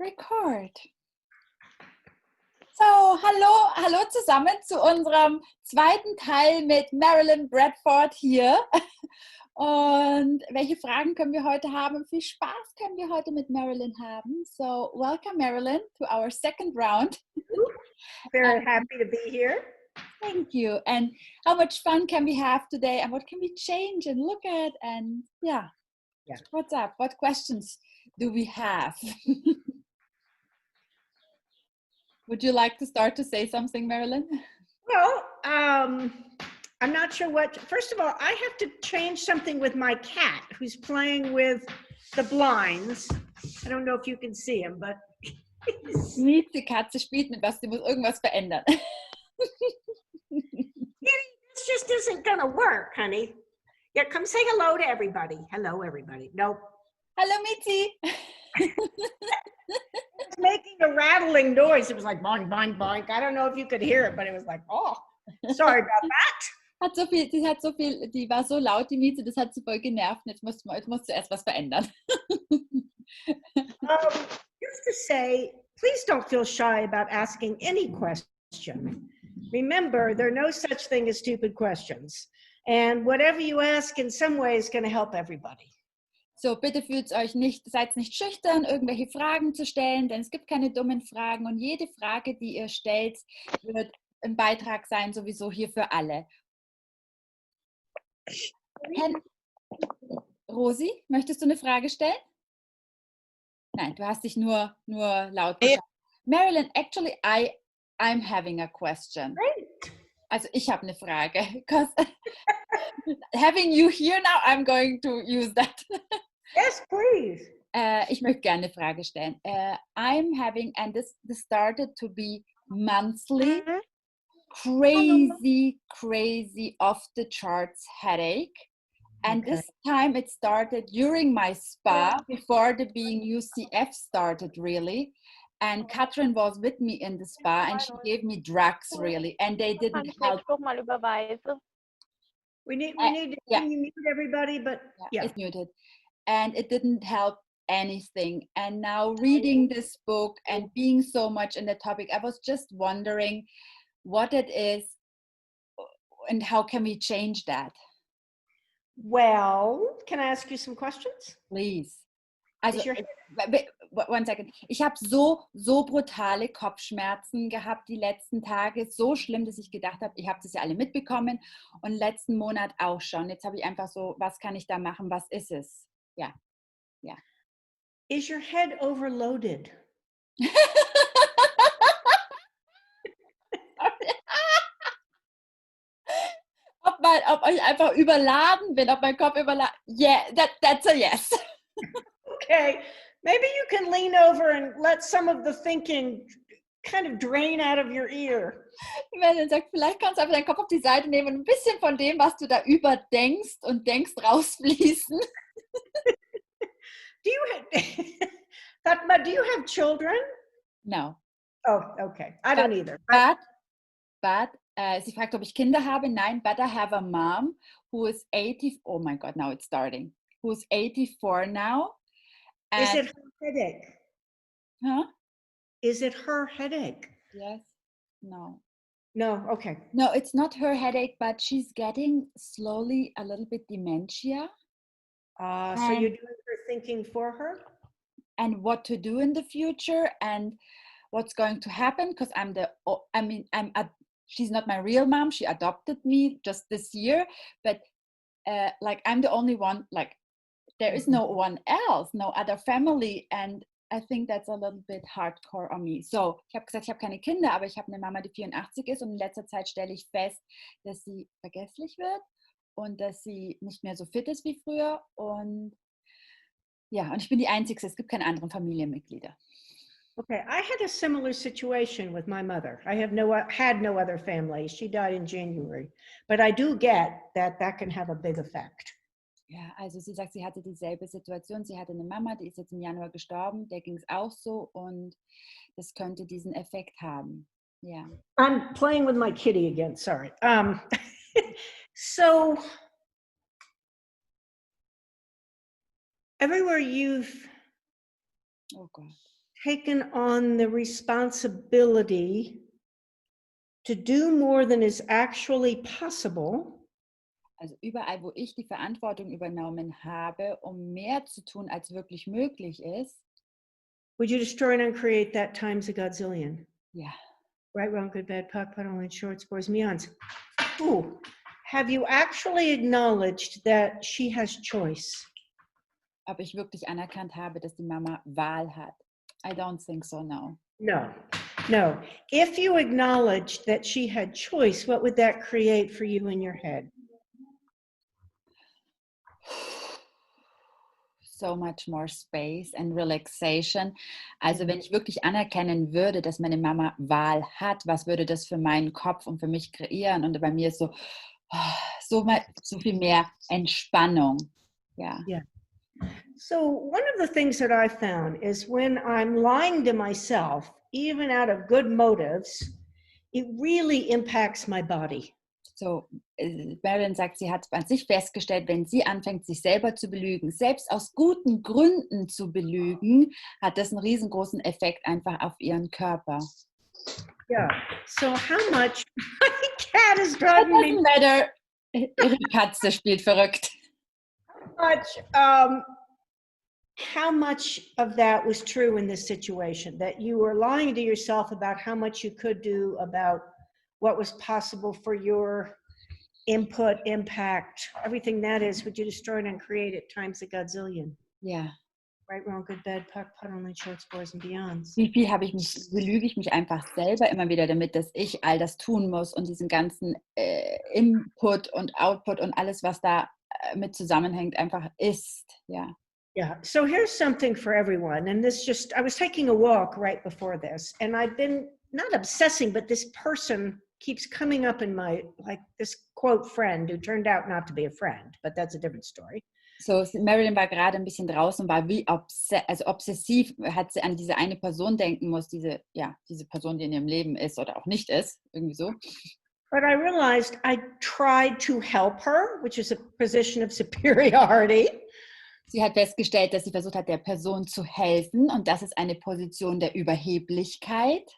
Record. So, hallo zusammen zu unserem zweiten Teil mit Marilyn Bradford hier. Und welche Fragen können wir heute haben? Viel Spaß können wir heute mit Marilyn haben. So, welcome Marilyn to our second round. Very happy to be here. Thank you. And how much fun can we have today? And what can we change and look at? And yeah. What's up? What questions do we have? Would you like to start to say something, Marilyn? Well, I'm not sure what. First of all, I have to change something with my cat who's playing with the blinds. I don't know if you can see him, but Die Katze spielt mit was, sie muss irgendwas verändern. This just isn't gonna work, honey. Yeah, come say hello to everybody. Hello, everybody. Nope. Hello, Mitzi. It's making a rattling noise. It was like boing, boing, boing. I don't know if you could hear it, but it was like, oh, sorry about that. Die war so laut, die Mieze, das hat sie voll genervt. Jetzt musst du erst was verändern. Just to say, please don't feel shy about asking any question. Remember, there are no such thing as stupid questions. And whatever you ask in some way is going to help everybody. So, bitte seid nicht schüchtern, irgendwelche Fragen zu stellen, denn es gibt keine dummen Fragen und jede Frage, die ihr stellt, wird ein Beitrag sein, sowieso hier für alle. Rosi, möchtest du eine Frage stellen? Nein, du hast dich nur laut geschaut. Marilyn, actually, I'm having a question. Great. Also ich habe eine Frage. Because having you here now, I'm going to use that. Yes, please. Ich möchte gerne eine Frage stellen. I'm having, and this started to be monthly, crazy off the charts headache. And this time it started during my spa, before the being UCF started really. And Katrin was with me in the spa and she gave me drugs really. And they didn't help. We need to can you mute everybody, but yeah. It's muted. And it didn't help anything. And now reading this book and being so much in the topic, I was just wondering what it is and how can we change that? Well, can I ask you some questions? Please. Also, one second. Ich habe so brutale Kopfschmerzen gehabt die letzten Tage. So schlimm, dass ich gedacht habe, ihr habt es ja alle mitbekommen. Und letzten Monat auch schon. Jetzt habe ich einfach so, was kann ich da machen? Was ist es? Ja. Is your head overloaded? Ob ich einfach überladen bin, ob mein Kopf überladen. Yeah, that's a yes. Okay, maybe you can lean over and let some of the thinking kind of drain out of your ear. Marilyn sagt, vielleicht kannst du einfach deinen Kopf auf die Seite nehmen und ein bisschen von dem, was du da überdenkst und denkst, rausfließen. Fatma, do you have children? No. Oh, okay. I don't either. But sie fragt, ob ich Kinder habe. Nein, but I have a mom who is 80. Oh my God, now it's starting. Who's 84 now. Is it her headache? Huh? Is it her headache? Yes. No. No, okay. No, it's not her headache, but she's getting slowly a little bit dementia. So you're doing her thinking for her? And what to do in the future and what's going to happen, because she's not my real mom. She adopted me just this year, but I'm the only one, there is no one else, no other family, and I think that's a little bit hardcore on me. So, ich habe gesagt, ich habe keine Kinder, aber ich habe eine Mama, die 84 ist und in letzter Zeit stelle ich fest, dass sie vergesslich wird und dass sie nicht mehr so fit ist wie früher und ja, und ich bin die Einzige, es gibt keine anderen Familienmitglieder. Okay, I had a similar situation with my mother. I had no other family. She died in January, but I do get that can have a big effect. Ja, also sie sagt, sie hatte dieselbe Situation. Sie hatte eine Mama, die ist jetzt im Januar gestorben. Der ging es auch so und das könnte diesen Effekt haben. Ja. I'm playing with my kitty again. Sorry. So everywhere you've Oh Gott. taken on the responsibility to do more than is actually possible. Also überall, wo ich die Verantwortung übernommen habe, um mehr zu tun, als wirklich möglich ist. Would you destroy and uncreate that times a godzillion? Ja. Right, wrong, good, bad, POC, PUD, shorts, boys, meons. Ooh, have you actually acknowledged that she has choice? Ob ich wirklich anerkannt habe, dass die Mama Wahl hat. I don't think so, no. No, no. If you acknowledged that she had choice, what would that create for you in your head? So much more space and relaxation. Also wenn ich wirklich anerkennen würde, dass meine Mama Wahl hat, was würde das für meinen Kopf und für mich kreieren? Und bei mir ist so viel mehr Entspannung. Ja. Yeah. So one of the things that I found is when I'm lying to myself, even out of good motives, it really impacts my body. So, Marilyn sagt, sie hat an sich festgestellt, wenn sie anfängt, sich selber zu belügen, selbst aus guten Gründen zu belügen, hat das einen riesengroßen Effekt einfach auf ihren Körper. Yeah. So how much my cat is It driving me doesn't matter. Ihre Katze spielt verrückt. how much of that was true in this situation, that you were lying to yourself about how much you could do, about what was possible for your input, impact, everything that is, would you destroy it and create it times a godzillion? Ja. Right, wrong, good, bad, POC, PUD, only shorts, boys, and beyonds. Wie viel belüge ich mich einfach selber immer wieder damit, dass ich all das tun muss und diesen ganzen Input und Output und alles, was da mit zusammenhängt, einfach ist. Ja. Yeah, so here's something for everyone. And I was taking a walk right before this, and I've been not obsessing, but this person keeps coming up in like this quote friend who turned out not to be a friend, but that's a different story. So, Marilyn war gerade ein bisschen draußen, war wie obsessiv, hat sie an diese eine Person denken muss, diese Person, die in ihrem Leben ist oder auch nicht ist, irgendwie so. But I realized I tried to help her, which is a position of superiority. Sie hat festgestellt, dass sie versucht hat, der Person zu helfen, und das ist eine Position der Überheblichkeit.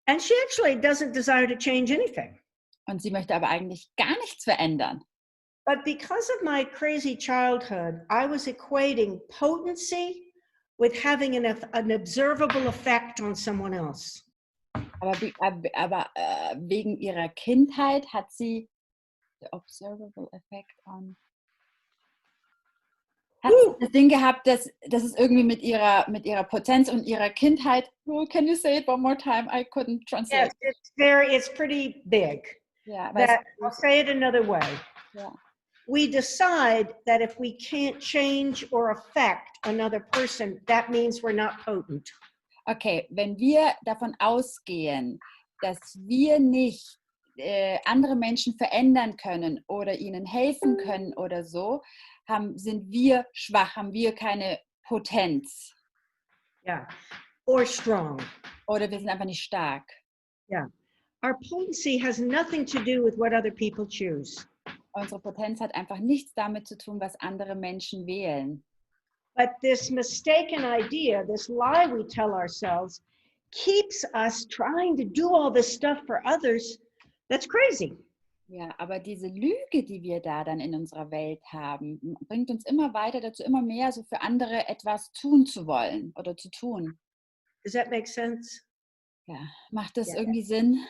And she actually doesn't desire to change anything. Und sie möchte aber eigentlich gar nichts verändern. But because of my crazy childhood, I was equating potency with having an observable effect on someone else. Aber wegen ihrer Kindheit hat sie the observable effect on. Hat sie das Ding gehabt, dass es irgendwie mit ihrer Potenz und ihrer Kindheit. Oh, can you say it one more time? I couldn't translate. Yes, it's pretty big. Yeah, I'll say it another way. Yeah. We decide that if we can't change or affect another person, that means we're not potent. Okay, wenn wir davon ausgehen, dass wir nicht andere Menschen verändern können oder ihnen helfen können oder so, sind wir schwach, haben wir keine Potenz. Yeah, or strong. Oder wir sind einfach nicht stark. Yeah, our potency has nothing to do with what other people choose. Unsere Potenz hat einfach nichts damit zu tun, was andere Menschen wählen. But this mistaken idea, this lie we tell ourselves, keeps us trying to do all this stuff for others. That's crazy. Ja, aber diese Lüge, die wir da dann in unserer Welt haben, bringt uns immer weiter dazu, immer mehr so für andere etwas tun zu wollen oder zu tun. Does that make sense? Ja, macht das irgendwie Sinn?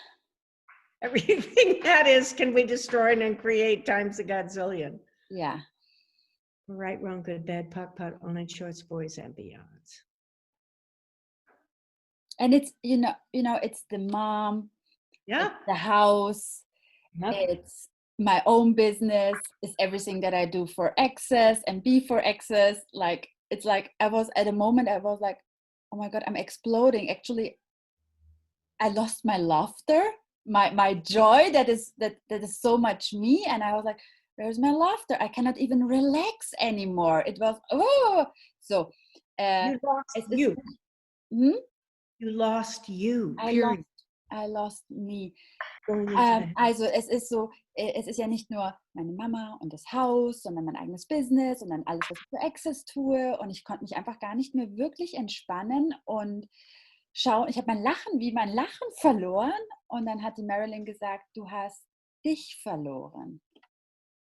Everything that is can we destroy and create times a godzillion. Ja. Right, wrong, good, bad, POC, PUD, online shorts, boys, and beyonds. And it's, you know, it's the mom, Yeah, it's the house, it's my own business, it's everything that I do for access and be for access. Like, it's like I was at a moment, I was like, oh my God, I'm exploding. Actually, I lost my laughter, my joy that is so much me. And I was like, where's my laughter? I cannot even relax anymore. It was, so. You lost you. You lost you, period. I lost me. Going into the house. Also es ist so, es ist ja nicht nur meine Mama und das Haus, sondern mein eigenes Business und dann alles, was ich für Access tue. Und ich konnte mich einfach gar nicht mehr wirklich entspannen und schauen. Ich habe mein Lachen verloren. Und dann hat die Marilyn gesagt, du hast dich verloren.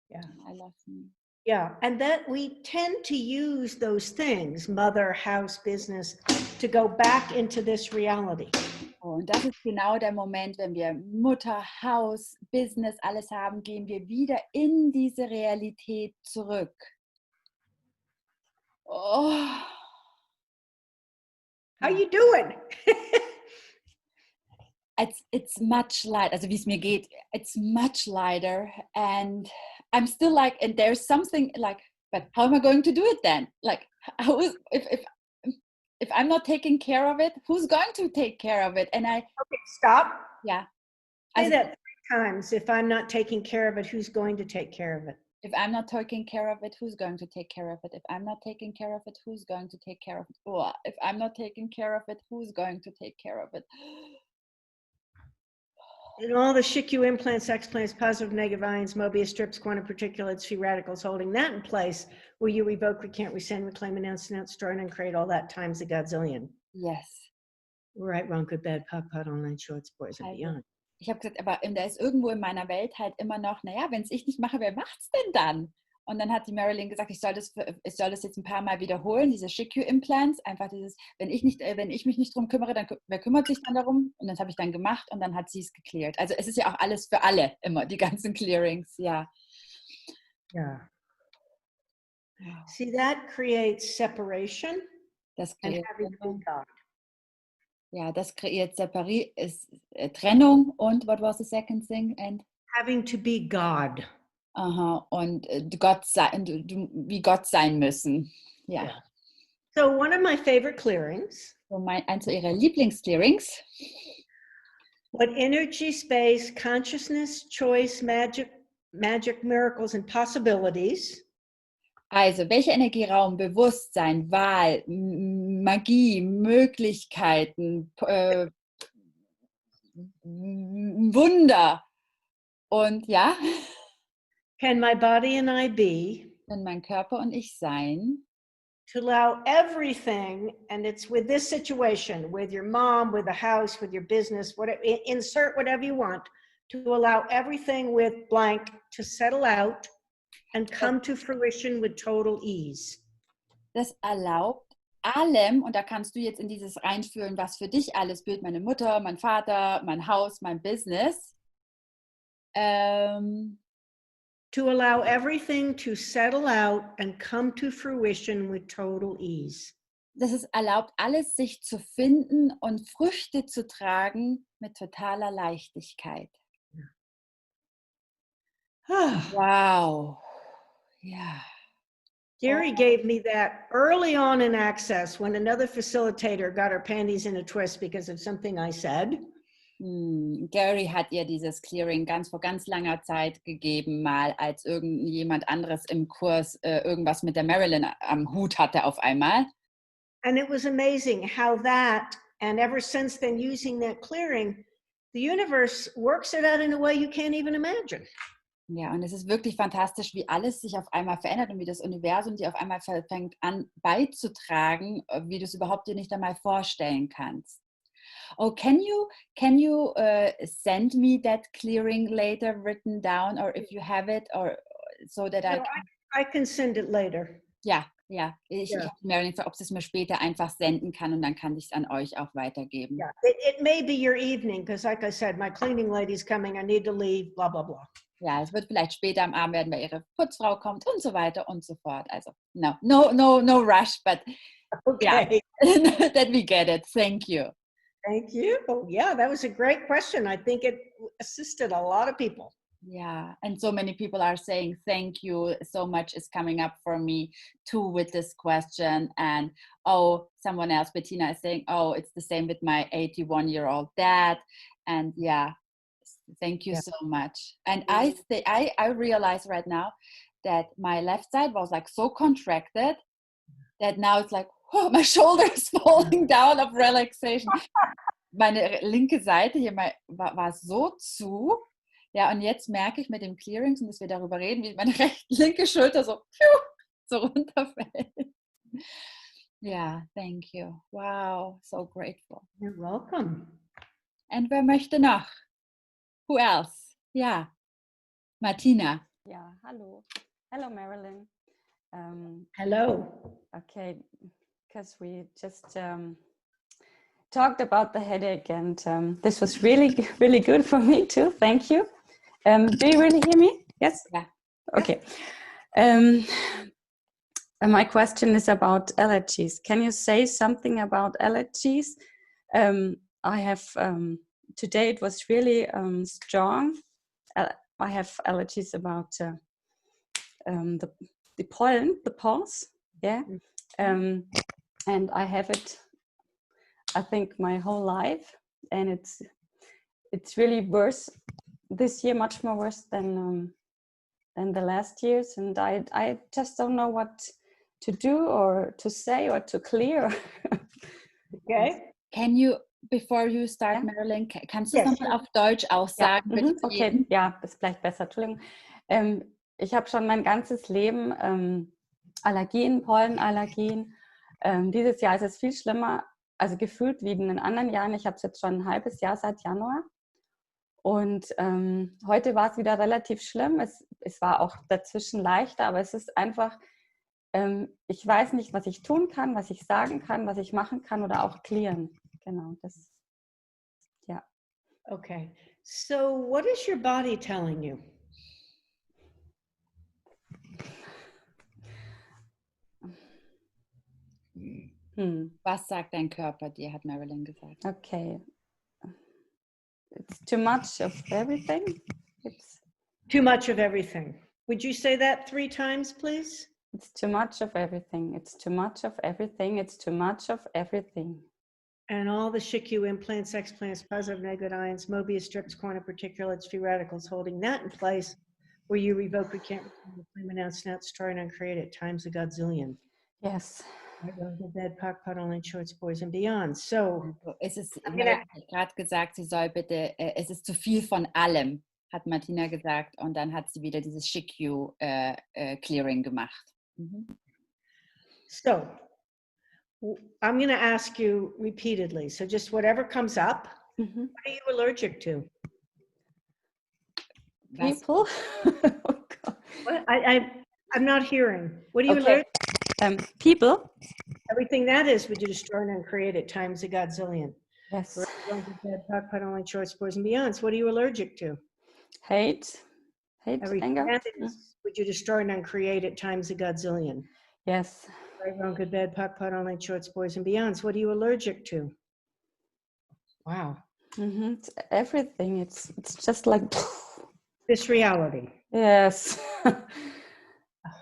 Yeah. I lost me. Yeah, and that we tend to use those things, mother, house, business, to go back into this reality. Und das ist genau der Moment, wenn wir Mutter, Haus, Business, alles haben, gehen wir wieder in diese Realität zurück. Oh. How you doing? It's much lighter, also wie es mir geht, it's much lighter, and I'm still like, and there's something like, but how am I going to do it then? Like, how is, if I'm not taking care of it, who's going to take care of it? And I, Okay, stop. yeah. Say Also, that 3 times. If I'm not taking care of it, who's going to take care of it? if I'm not taking care of it, who's going to take care of it? If I'm not taking care of it, who's going to take care of it? Or if I'm not taking care of it, who's going to take care of it? And all the SHIQ implants, explants, positive, negative ions, Mobius strips, quantum particulates, free radicals, holding that in place, will you revoke, recant, rescind, reclaim, announce, destroy, and create all that times a godzillion? Yes. Right, wrong, good, bad, POC, POD, online, shorts, boys and Also, beyond. ich habe gesagt, aber da ist irgendwo in meiner Welt halt immer noch, naja, wenn es ich nicht mache, wer macht's denn dann? Und dann hat die Marilyn gesagt, ich soll das jetzt ein paar Mal wiederholen, diese SHIQ-Implants, einfach dieses, wenn ich mich nicht drum kümmere, dann wer kümmert sich dann darum? Und das habe ich dann gemacht und dann hat sie es geklärt. Also es ist ja auch alles für alle immer, die ganzen Clearings, ja. Yeah. See, that creates separation Das and kreiert having to be God. Ja, das kreiert Trennung und what was the second thing? And Having to be God. aha, und Gott sein, wie Gott sein müssen. Ja. Yeah. So one of my favorite clearings, So eins ihrer Lieblingsclearings. what energy, space, consciousness, choice, magic, miracles, and possibilities Also, welcher Energieraum, Bewusstsein, Wahl, Magie, Möglichkeiten, Wunder und ja, can my body and I be können mein Körper und ich sein, to allow everything, and it's with this situation, with your mom, with the house, with your business, whatever, insert whatever you want, to allow everything with blank to settle out and come to fruition with total ease. das erlaubt allem, und da kannst du jetzt in dieses reinfühlen, was für dich alles gilt, meine Mutter, mein Vater, mein Haus, mein Business, to allow everything to settle out and come to fruition with total ease. dass es erlaubt, alles sich zu finden und Früchte zu tragen mit totaler Leichtigkeit. Wow. Ja. Gary gave me that early on in Access when another facilitator got her panties in a twist because of something I said. Gary hat ihr dieses Clearing vor ganz langer Zeit gegeben, mal als irgendjemand anderes im Kurs irgendwas mit der Marilyn am Hut hatte auf einmal. And it was amazing how that, and ever since then using that clearing, the universe works it out in a way you can't even imagine. Ja, und es ist wirklich fantastisch, wie alles sich auf einmal verändert und wie das Universum dir auf einmal fängt an beizutragen, wie du es überhaupt dir nicht einmal vorstellen kannst. Oh, can you send me that clearing later written down, or if you have it, or so that I can send it later. Ja, ich habe Marilyn gefragt, ob sie es mir später einfach senden kann und dann kann ich es an euch auch weitergeben. Yeah, it may be your evening because, like I said, my cleaning lady's coming. I need to leave. Blah blah blah. Ja, es wird vielleicht später am Abend werden, weil ihre Putzfrau kommt und so weiter und so fort. Also no rush, but okay, yeah, that we get it. Thank you. Thank you. Oh, yeah, that was a great question. I think it assisted a lot of people. Yeah, and so many people are saying thank you. So much is coming up for me too with this question. And someone else, Bettina, is saying, it's the same with my 81-year-old dad. And yeah, thank you so much. And I realize right now that my left side was like so contracted that now it's like, my shoulder is falling down of relaxation. meine linke Seite hier war so zu. Ja, und jetzt merke ich mit dem Clearings und dass wir darüber reden, wie meine linke Schulter so runterfällt. Ja, thank you. Wow, so grateful. You're welcome. Und wer möchte noch? Who else? Ja, Martina. Ja, hallo. Hello, Marilyn. Hello. Okay, because we just talked about the headache, and this was really, really good for me too. Thank you. Do you really hear me? Yes? Yeah. Okay. My question is about allergies. Can you say something about allergies? I have, today it was really strong. I have allergies about the pollen, the pulse, yeah. And I have it, I think, my whole life, and it's really worse this year, much more worse than the last years, and I just don't know what to do or to say or to clear. Okay. Can you, before you start, Ja? Marilyn, kannst du es Yes. nochmal auf Deutsch auch sagen? Ja. Okay, ja, ist vielleicht besser, Entschuldigung. Ich habe schon mein ganzes Leben Allergien, Pollenallergien. Dieses Jahr ist es viel schlimmer, also gefühlt wie in den anderen Jahren. Ich habe es jetzt schon ein halbes Jahr seit Januar. Und heute war es wieder relativ schlimm. Es war auch dazwischen leichter, aber es ist einfach, ich weiß nicht, was ich tun kann, was ich sagen kann, was ich machen kann oder auch klären. Genau, das, ja. Okay. So what is your body telling you? Was sagt dein Körper dir, hat Marilyn gesagt. Okay. It's too much of everything. It's Too much of everything. Would you say that 3 times, please? It's too much of everything. It's too much of everything. It's too much of everything. And all the SHICU implants, explants, positive, negative ions, Mobius strips, corner particulates, free radicals, holding that in place where you revoke, recant, reclaim, announce, not destroy, and uncreate it times a godzillion. Yes. I go to bed, pock, pot, online shorts, boys and beyond. So, Es ist, I'm Marilyn gonna- hat gerade gesagt, sie soll bitte, es ist zu viel von allem, hat Martina gesagt. Und dann hat sie wieder dieses Shiq-Clearing gemacht. So I'm going to ask you repeatedly. So just whatever comes up, what are you allergic to? People. Oh, God. What? I'm not hearing. What are you Okay. allergic People. Everything that is, would you destroy and uncreate it times a godzillion? Yes. Bed, pock, pot, online shorts, boys and beyonds. What are you allergic to? Hate, Everything anger. that is, would you destroy and uncreate it times a godzillion? Yes. Right, wrong, good, bad, pock, pot, online shorts, boys and beyonds. What are you allergic to? Wow. It's everything. It's just like. This reality. Yes.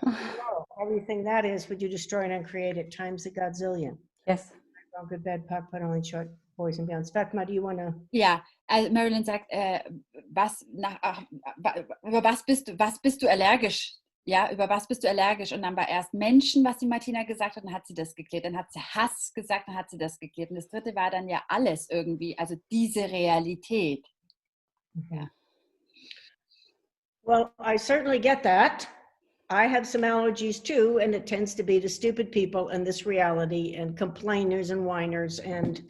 Oh, everything that is, would you destroy and uncreate it times a godzillion? Yes. Wrong, good, bad, pock, pot, online short, boys and beyonds. Fatma, do you want to? Ja, also Marilyn sagt, über was bist du allergisch? Ja, über was bist du allergisch? Und dann war erst Menschen, was die Martina gesagt hat, dann hat sie das geklärt. Dann hat sie Hass gesagt, dann hat sie das geklärt. Und das dritte war dann ja alles irgendwie, also diese Realität. Ja. Well, I certainly get that. I have some allergies too, and it tends to be to stupid people and this reality and complainers and whiners and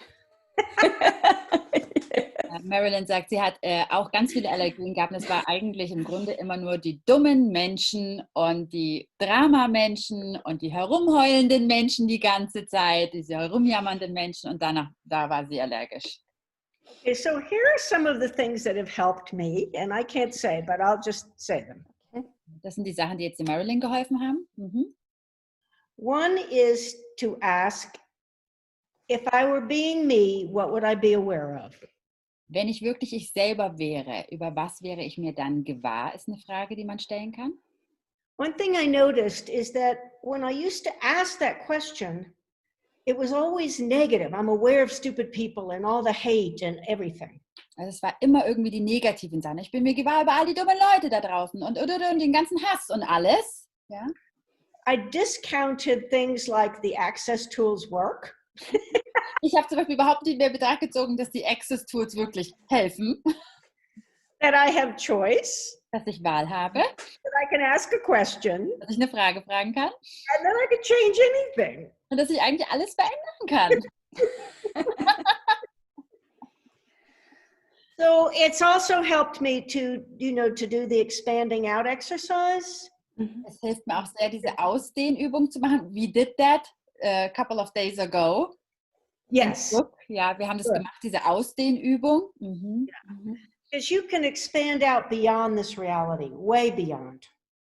Marilyn sagt, sie hat auch ganz viele Allergien gehabt. Und es war eigentlich im Grunde immer nur die dummen Menschen und die Dramamenschen und die herumheulenden Menschen die ganze Zeit, diese herumjammernden Menschen und da war sie allergisch. Okay, so here are some of the things that have helped me, and I can't say, but I'll just say them. Das sind die Sachen, die jetzt die Marilyn geholfen haben. One is to ask, if I were being me, what would I be aware of? Wenn ich wirklich ich selber wäre, über was wäre ich mir dann gewahr, ist eine Frage, die man stellen kann. One thing I noticed is that when I used to ask that question, it was always negative. I'm aware of stupid people and all the hate and everything. Also es war immer irgendwie die negativen Sachen. Ich bin mir gewahr über all die dummen Leute da draußen und den ganzen Hass und alles. Ja? I discounted things like the access tools work. Ich habe zum Beispiel überhaupt nicht mehr in Betracht gezogen, dass die Access Tools wirklich helfen, that I have choice, dass ich Wahl habe, that I can ask a question, dass ich eine Frage fragen kann and that I can change anything. und dass ich eigentlich alles verändern kann. So it's also helped me to, to do the expanding out exercise. Es hilft mir auch sehr, diese Ausdehnübung zu machen. We did that a couple of days ago. Yes. Ja, wir haben das Good. gemacht, diese Ausdehnübung. Because you can expand out beyond this reality, way beyond.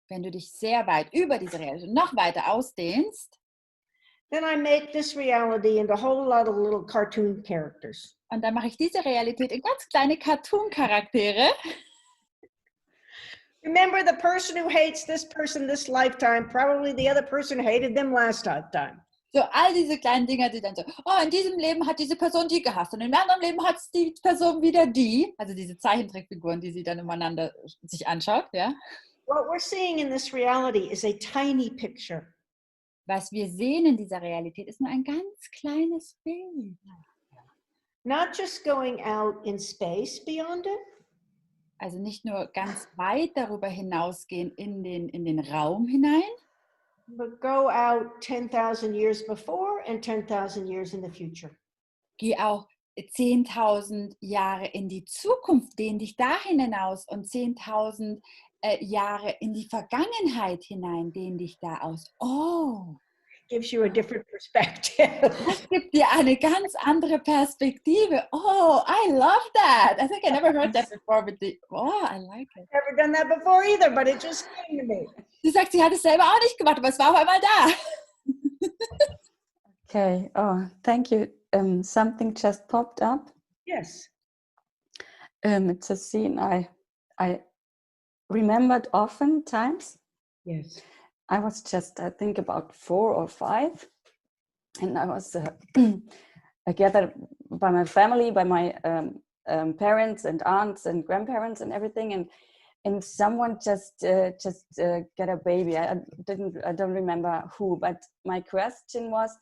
Wenn du dich sehr weit über diese Realität noch weiter ausdehnst, Then I make this reality into a whole lot of little cartoon characters. und dann mache ich diese Realität in ganz kleine Cartoon-Charaktere. Remember, the person who hates this person this lifetime, probably the other person hated them last lifetime. So all diese kleinen Dinger, die dann so, oh, in diesem Leben hat diese Person die gehasst und im anderen Leben hat die Person wieder die. Also diese Zeichentrickfiguren, die sie dann übereinander sich anschaut, ja. What we're seeing in this reality is a tiny picture. Was wir sehen in dieser Realität ist nur ein ganz kleines Bild. Not just going out in space beyond it, Also nicht nur ganz weit darüber hinausgehen in den Raum hinein, but go out 10,000 years before and 10,000 years in the future. geh auch 10.000 Jahre in die Zukunft, dehn dich dahin hinaus und 10.000 Jahre in die Vergangenheit hinein, dehn dich da aus. Oh, Gives you a different perspective. das gibt dir eine ganz andere Perspektive. Oh, I love that. I think I never heard that before, but I like it. Never done that before either, but it just came to me. Sie sagt, sie hat es selber auch nicht gemacht, aber es war auf einmal da. Okay, oh, thank you. Something just popped up. Yes. It's a scene I remembered often times. Yes. I was just, I think, about 4 or 5, and I was gathered by my family, by my parents and aunts and grandparents and everything, and someone just get a baby. I don't remember who, but my question was,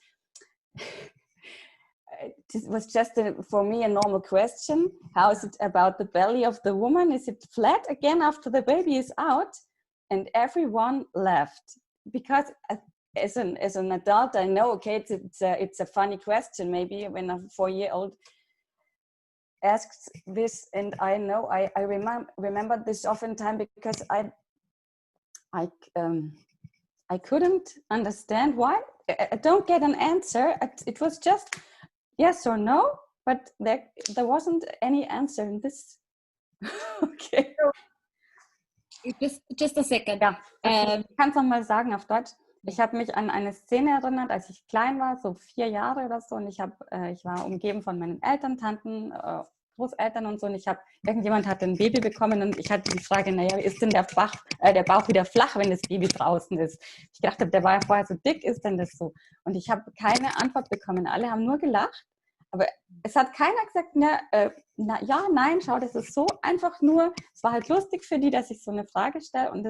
it was just for me a normal question. How is it about the belly of the woman? Is it flat again after the baby is out? And everyone laughed, because as an adult, I know, okay, it's a funny question. Maybe when a 4-year-old asks this, and I know I remember this oftentimes because I couldn't understand why. I don't get an answer. It was just yes or no, but there wasn't any answer in this. Okay. Just a second. Ja, ich kann es nochmal sagen auf Deutsch. Ich habe mich an eine Szene erinnert, als ich klein war, so 4 Jahre oder so, und ich war umgeben von meinen Eltern, Tanten, Großeltern und so, und irgendjemand hatte ein Baby bekommen und ich hatte die Frage, naja, ist denn der Bauch wieder flach, wenn das Baby draußen ist? Ich dachte, der war ja vorher so dick, ist denn das so? Und ich habe keine Antwort bekommen. Alle haben nur gelacht, aber es hat keiner gesagt, ja, nein, schau, das ist so, einfach nur, es war halt lustig für die, dass ich so eine Frage stelle, und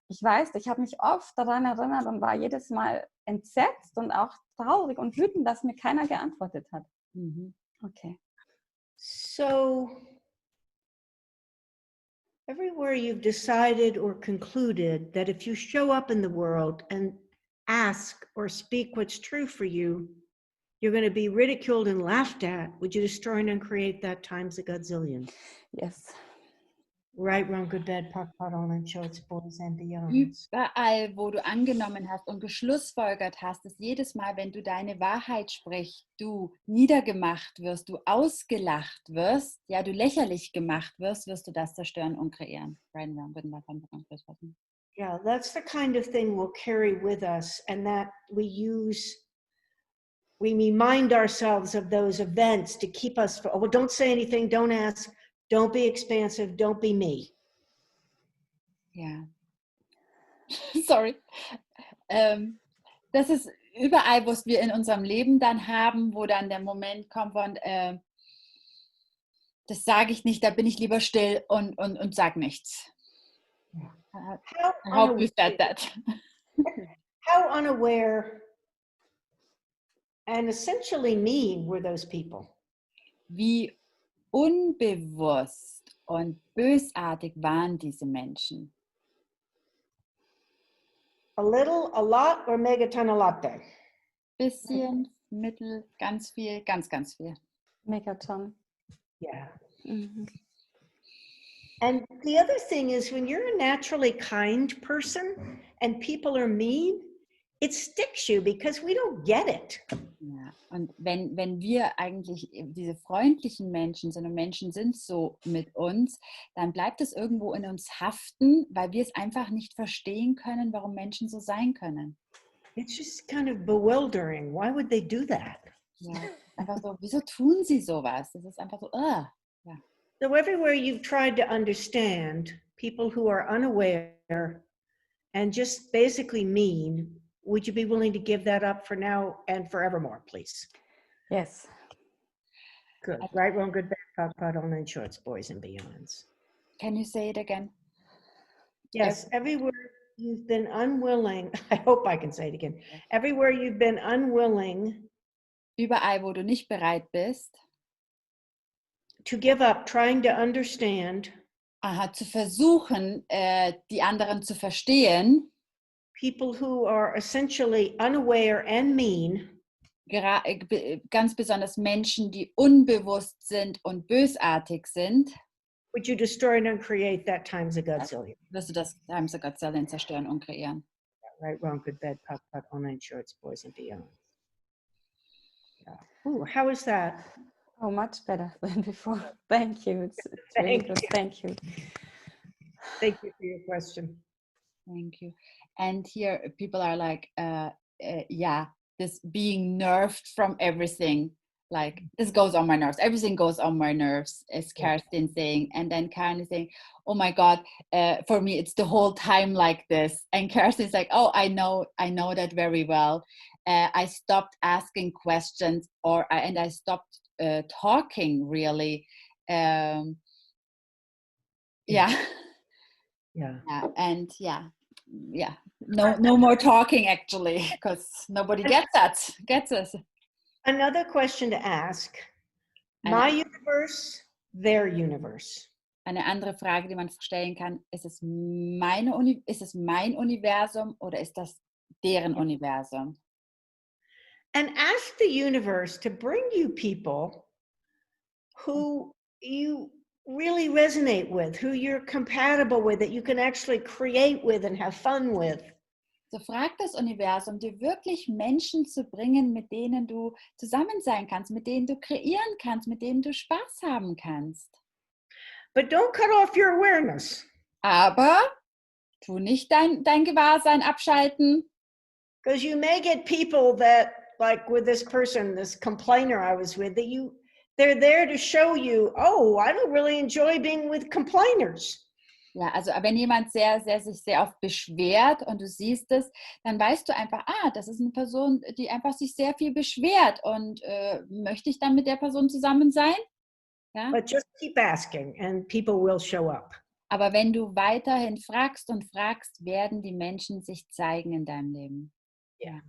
ich weiß, ich habe mich oft daran erinnert und war jedes Mal entsetzt und auch traurig und wütend, dass mir keiner geantwortet hat. Okay. So, everywhere you've decided or concluded that if you show up in the world and ask or speak what's true for you, you're going to be ridiculed and laughed at, would you destroy and uncreate that times a godzillion? Yes. Right, wrong, good, bad, POC, POD, all nine shorts, boys and beyond. Überall, wo du angenommen hast und geschlussfolgert hast, dass jedes Mal, wenn du deine Wahrheit sprichst, du niedergemacht wirst, du ausgelacht wirst, ja, du lächerlich gemacht wirst, wirst du das zerstören und kreieren. Right, wrong, good, bad, POC. Yeah, that's the kind of thing we'll carry with us, and that we remind ourselves of those events to keep us, well, don't say anything, don't ask, don't be expansive, don't be me. Ja. Sorry. Das ist überall, was wir in unserem Leben dann haben, wo dann der Moment kommt von, das sage ich nicht, da bin ich lieber still und sag nichts. I hope you said that. How unaware and essentially mean were those people? Wie unbewusst und bösartig waren diese Menschen? A little, a lot, or megaton a latte? Bisschen, mittel, ganz viel, ganz, ganz viel. Megaton. Yeah. Mhm. And the other thing is when you're a naturally kind person and people are mean, it sticks you because we don't get it. Ja, und wenn wir eigentlich diese freundlichen Menschen sind und Menschen sind so mit uns, dann bleibt es irgendwo in uns haften, weil wir es einfach nicht verstehen können, warum Menschen so sein können. It's just kind of bewildering. Why would they do that? Ja, einfach so, wieso tun sie sowas? Das ist einfach so, ja. So everywhere you've tried to understand people who are unaware and just basically mean, would you be willing to give that up for now and forevermore, please? Yes. Good. Right, wrong, good, bad, pot, all nine shorts, boys and beyonds. Can you say it again? Yes, everywhere you've been unwilling, I hope I can say it again. Everywhere you've been unwilling Überall, wo du nicht bereit bist, to give up trying to understand zu versuchen, die anderen zu verstehen, people who are essentially unaware and mean, ganz besonders Menschen, die unbewusst sind und bösartig sind, would you destroy and uncreate that times a godzillion? wirst du das Times a Godzillion zerstören und kreieren. Right, wrong, good, bad, pot, all nine shorts, boys and beyonds. Yeah. Ooh, how is that? Oh, much better than before. Thank you. It's really Thank good. you. Thank you. Thank you for your question. Thank you. And here people are like, yeah, this being nerved from everything. Like, this goes on my nerves. Everything goes on my nerves, as Kerstin saying. And then Karen is saying, oh my God, for me, it's the whole time like this. And Kerstin is like, oh, I know that very well. I stopped asking questions and I stopped talking really. Yeah. Yeah. Yeah, and yeah, no more talking actually, because nobody gets us. Another question to ask, my universe, their universe. Eine andere Frage, die man stellen kann, ist es mein Universum oder ist das deren Universum? And ask the universe to bring you people who you really resonate with, who you're compatible with, that you can actually create with and have fun with. So frag das Universum, dir wirklich Menschen zu bringen, mit denen du zusammen sein kannst, mit denen du kreieren kannst, mit denen du Spaß haben kannst. But don't cut off your awareness. Aber tu nicht dein Gewahrsein abschalten. Because you may get people that, like with this person, this complainer I was with, that they're there to show you, oh, I don't really enjoy being with complainers. Ja, also wenn jemand sich sehr oft beschwert und du siehst es, dann weißt du einfach, das ist eine Person, die einfach sich sehr viel beschwert und möchte ich dann mit der Person zusammen sein? Ja? But just keep asking and people will show up. Aber wenn du weiterhin fragst, werden die Menschen sich zeigen in deinem Leben. Yeah.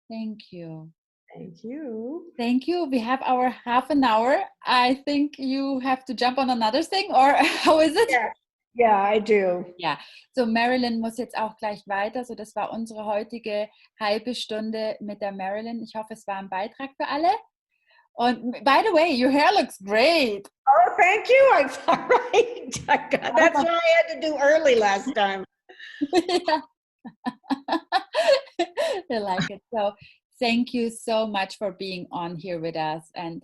Thank you. Thank you. Thank you. We have our half an hour. I think you have to jump on another thing, or how is it? Yeah, I do. Ja, so Marilyn muss jetzt auch gleich weiter. So, das war unsere heutige halbe Stunde mit der Marilyn. Ich hoffe, es war ein Beitrag für alle. Und by the way, your hair looks great. Oh, thank you. I'm sorry. That's what I had to do early last time. I like it. So thank you so much for being on here with us. And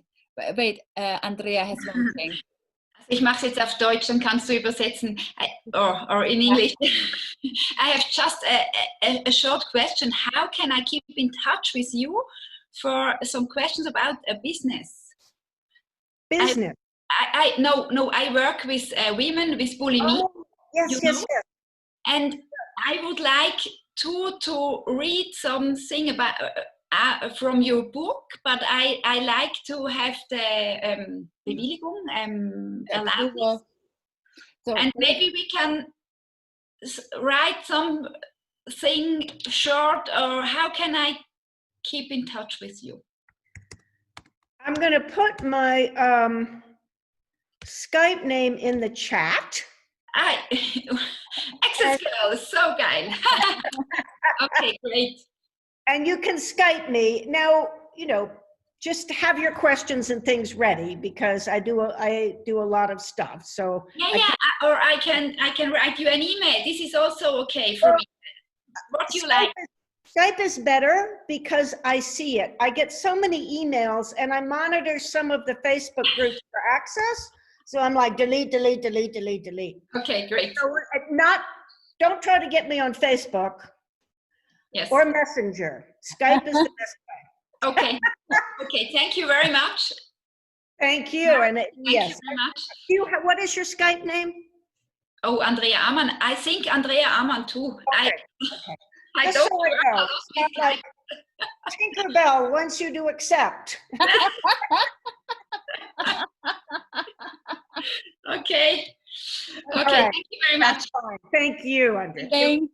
wait, Andrea has one thing. Ich mache es jetzt auf Deutsch, dann kannst du übersetzen, or in English. I have just a short question. How can I keep in touch with you for some questions about a business? Business? I work with women with bulimia. Oh, yes. And I would like to read something about from your book, but I like to have the Bewilligung, Erlaubnis. So, and maybe we can write something short, or how can I keep in touch with you? I'm going to put my Skype name in the chat. Access Girl, so geil. Okay, great. And you can Skype me. Now, you know, just have your questions and things ready because I do a lot of stuff. So or I can write you an email. This is also okay for me. What you like. Skype is better because I see it. I get so many emails and I monitor some of the Facebook groups for access. So I'm like, delete, delete, delete, delete, delete. Okay, great. So don't try to get me on Facebook. Yes. Or Messenger. Skype is the best way. Okay. Okay, thank you very much. Thank you. And Thank you very much. What is your Skype name? Oh, Andrea Amann. I think Andrea Amann too. Okay. I Just don't so I know. It's not like Tinkerbell once you do accept. Okay. Okay, right. thank you very much. That's fine. Thank you, Andrea. Thank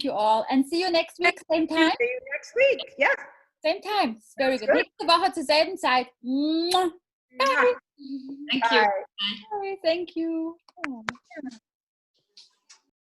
you all. And see you next week, same time. See you next week. Yeah. Same time. Very That's good. good. Nächste Woche zur selben Zeit. Mwah. Thank you. Bye. Bye. Thank you. Oh.